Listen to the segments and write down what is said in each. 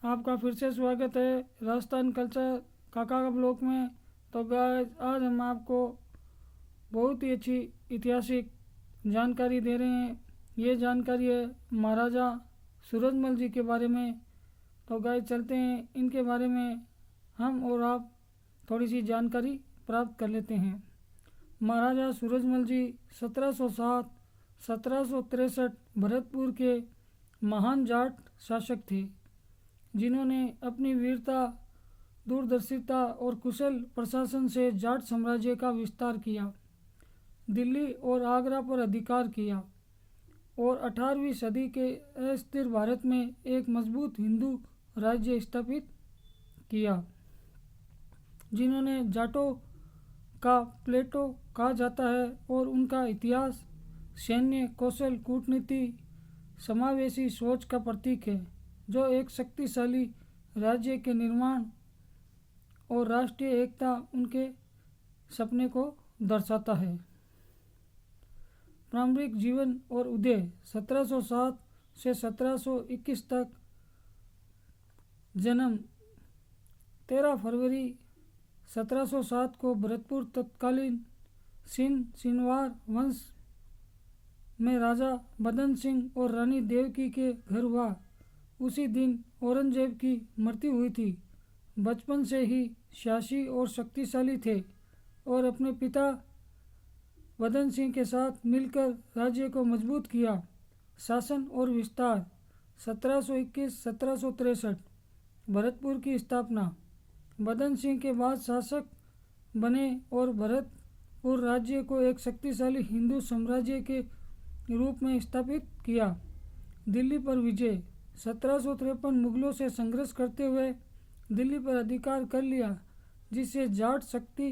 आपका फिर से स्वागत है राजस्थान कल्चर काका का ब्लॉक में। तो गाइस आज हम आपको बहुत ही अच्छी ऐतिहासिक जानकारी दे रहे हैं। ये जानकारी है महाराजा सूरजमल जी के बारे में। तो गाइस चलते हैं इनके बारे में हम और आप थोड़ी सी जानकारी प्राप्त कर लेते हैं। महाराजा सूरजमल जी 1707-1763 भरतपुर के महान जाट शासक थे, जिन्होंने अपनी वीरता, दूरदर्शिता और कुशल प्रशासन से जाट साम्राज्य का विस्तार किया, दिल्ली और आगरा पर अधिकार किया और 18वीं सदी के अस्थिर भारत में एक मजबूत हिंदू राज्य स्थापित किया। जिन्होंने जाटों का प्लेटो कहा जाता है और उनका इतिहास सैन्य कौशल, कूटनीति, समावेशी सोच का प्रतीक है, जो एक शक्तिशाली राज्य के निर्माण और राष्ट्रीय एकता उनके सपने को दर्शाता है। प्रारंभिक जीवन और उदय 1707 से 1721 तक। जन्म 13 फरवरी 1707 को भरतपुर तत्कालीन सिंध सिनवार वंश में राजा बदन सिंह और रानी देवकी के घर हुआ। उसी दिन औरंगजेब की मृत्यु हुई थी। बचपन से ही साहसी और शक्तिशाली थे और अपने पिता बदन सिंह के साथ मिलकर राज्य को मजबूत किया। शासन और विस्तार 1721-1763 भरतपुर की स्थापना। बदन सिंह के बाद शासक बने और भरतपुर राज्य को एक शक्तिशाली हिंदू साम्राज्य के रूप में स्थापित किया। दिल्ली पर विजय 1753 मुगलों से संघर्ष करते हुए दिल्ली पर अधिकार कर लिया, जिससे जाट शक्ति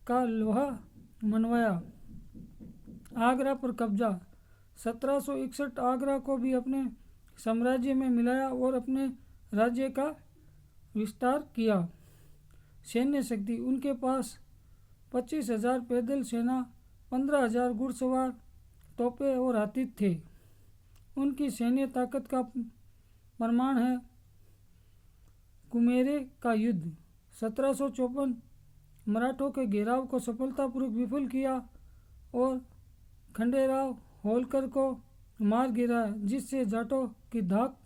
का लोहा मनवाया। आगरा पर कब्जा 1761 आगरा को भी अपने साम्राज्य में मिलाया और अपने राज्य का विस्तार किया। सैन्य शक्ति उनके पास 25,000 पैदल सेना, 15,000 घुड़सवार, तोपें और हाथी थे। उनकी सैन्य ताकत का प्रमाण है कुमेरे का युद्ध 1754। मराठों के घेराव को सफलतापूर्वक विफल किया और खंडेराव होलकर को मार गिराया, जिससे जाटों की धाक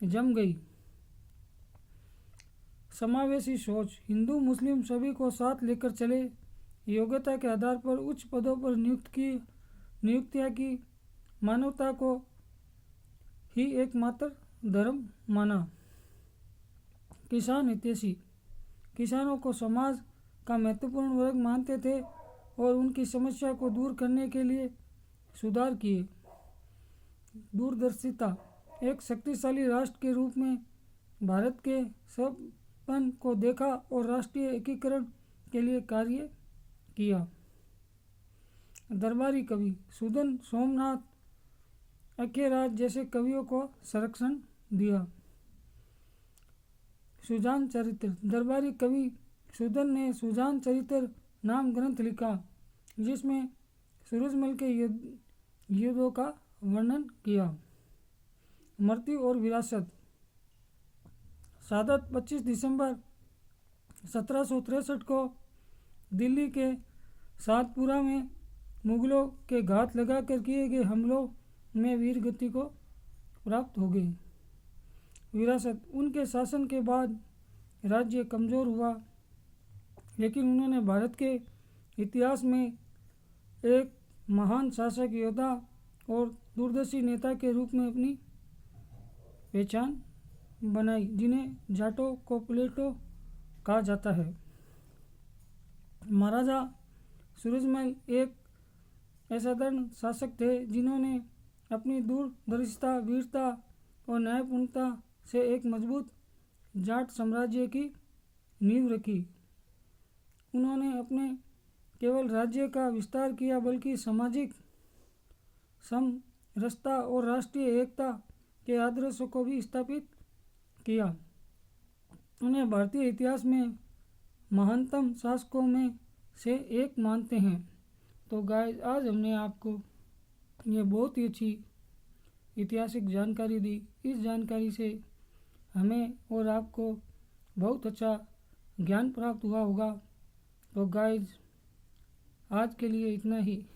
जम गई। समावेशी सोच हिंदू मुस्लिम सभी को साथ लेकर चले। योग्यता के आधार पर उच्च पदों पर नियुक्तियां की। मानवता को ही एकमात्र धर्म माना। किसान हितैषी किसानों को समाज का महत्वपूर्ण वर्ग मानते थे और उनकी समस्या को दूर करने के लिए सुधार किए। दूरदर्शिता एक शक्तिशाली राष्ट्र के रूप में भारत के सपन को देखा और राष्ट्रीय एकीकरण के लिए कार्य किया। दरबारी कवि सुदन सोमनाथ अखेराज जैसे कवियों को संरक्षण दिया। सुजान चरित्र दरबारी कवि सुदन ने सुजान चरित्र नाम ग्रंथ लिखा, जिसमें सूरजमल के युद्धों का वर्णन किया। मृत्यु और विरासत शहादत 25 दिसंबर 1763 को दिल्ली के सातपुरा में मुगलों के घात लगाकर किए गए हमलों में वीर गति को प्राप्त हो गई। विरासत उनके शासन के बाद राज्य कमज़ोर हुआ, लेकिन उन्होंने भारत के इतिहास में एक महान शासक, योद्धा और दूरदर्शी नेता के रूप में अपनी पहचान बनाई, जिन्हें जाटों को प्लेटो कहा जाता है। महाराजा सूरजमल एक असाधारण शासक थे, जिन्होंने अपनी दूरदर्शिता, वीरता और न्यायपूर्णता से एक मजबूत जाट साम्राज्य की नींव रखी। उन्होंने अपने केवल राज्य का विस्तार किया, बल्कि सामाजिक समरसता और राष्ट्रीय एकता के आदर्शों को भी स्थापित किया। उन्हें भारतीय इतिहास में महानतम शासकों में से एक मानते हैं। तो गाइस आज हमने आपको ये बहुत ही अच्छी ऐतिहासिक जानकारी दी। इस जानकारी से हमें और आपको बहुत अच्छा ज्ञान प्राप्त हुआ होगा। तो गाइज आज के लिए इतना ही।